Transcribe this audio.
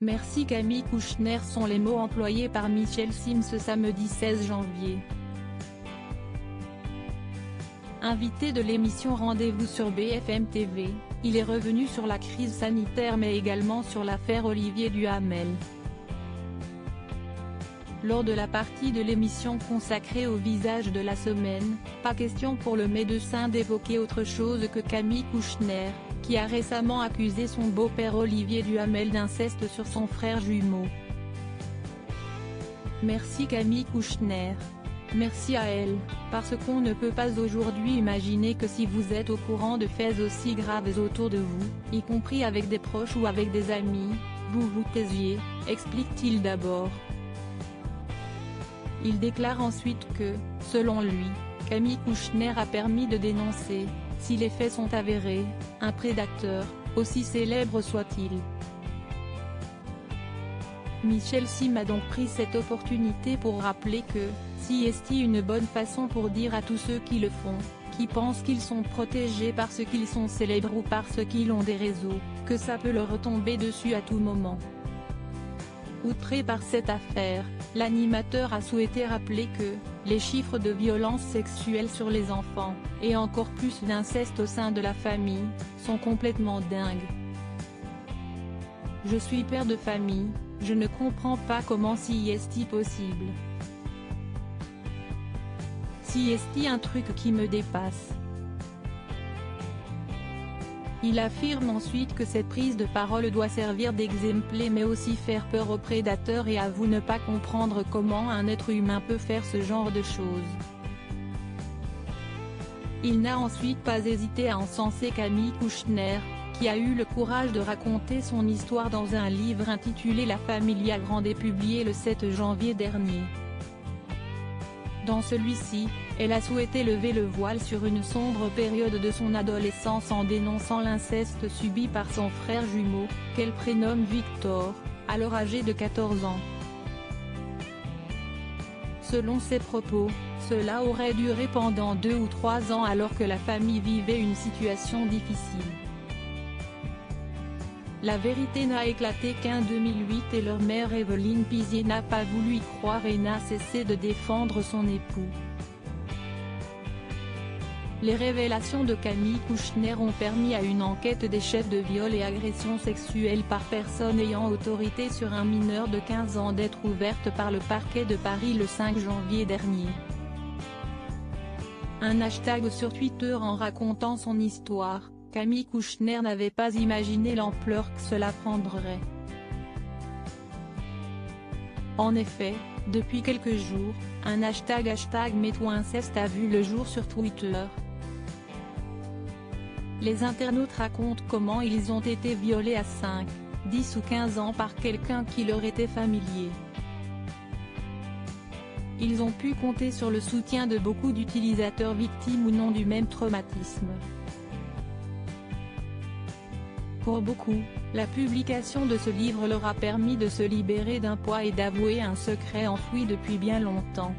Merci Camille Kouchner sont les mots employés par Michel Simms ce samedi 16 janvier. Invité de l'émission Rendez-vous sur BFM TV, il est revenu sur la crise sanitaire mais également sur l'affaire Olivier Duhamel. Lors de la partie de l'émission consacrée au visage de la semaine, pas question pour le médecin d'évoquer autre chose que Camille Kouchner, qui a récemment accusé son beau-père Olivier Duhamel d'inceste sur son frère jumeau. Merci Camille Kouchner. Merci à elle, parce qu'on ne peut pas aujourd'hui imaginer que si vous êtes au courant de faits aussi graves autour de vous, y compris avec des proches ou avec des amis, vous vous taisiez, explique-t-il d'abord. Il déclare ensuite que, selon lui, Camille Kouchner a permis de dénoncer, si les faits sont avérés, un prédateur, aussi célèbre soit-il. Michel Simms a donc pris cette opportunité pour rappeler que, si est une bonne façon pour dire à tous ceux qui le font, qui pensent qu'ils sont protégés parce qu'ils sont célèbres ou parce qu'ils ont des réseaux, que ça peut leur retomber dessus à tout moment. Outré par cette affaire, l'animateur a souhaité rappeler que, les chiffres de violences sexuelles sur les enfants, et encore plus d'inceste au sein de la famille, sont complètement dingues. Je suis père de famille, je ne comprends pas comment si est possible. Si est un truc qui me dépasse. Il affirme ensuite que cette prise de parole doit servir d'exemple mais aussi faire peur aux prédateurs et avoue ne pas comprendre comment un être humain peut faire ce genre de choses. Il n'a ensuite pas hésité à encenser Camille Kouchner, qui a eu le courage de raconter son histoire dans un livre intitulé La Famille à Grandet publié le 7 janvier dernier. Dans celui-ci, elle a souhaité lever le voile sur une sombre période de son adolescence en dénonçant l'inceste subi par son frère jumeau, qu'elle prénomme Victor, alors âgé de 14 ans. Selon ses propos, cela aurait duré pendant 2 ou 3 ans alors que la famille vivait une situation difficile. La vérité n'a éclaté qu'en 2008 et leur mère Evelyne Pizier n'a pas voulu y croire et n'a cessé de défendre son époux. Les révélations de Camille Kouchner ont permis à une enquête des chefs de viol et agression sexuelle par personne ayant autorité sur un mineur de 15 ans d'être ouverte par le parquet de Paris le 5 janvier dernier. Un hashtag sur Twitter en racontant son histoire. Camille Kouchner n'avait pas imaginé l'ampleur que cela prendrait. En effet, depuis quelques jours, un hashtag #MeTooInceste a vu le jour sur Twitter. Les internautes racontent comment ils ont été violés à 5, 10 ou 15 ans par quelqu'un qui leur était familier. Ils ont pu compter sur le soutien de beaucoup d'utilisateurs victimes ou non du même traumatisme. Pour beaucoup, la publication de ce livre leur a permis de se libérer d'un poids et d'avouer un secret enfoui depuis bien longtemps.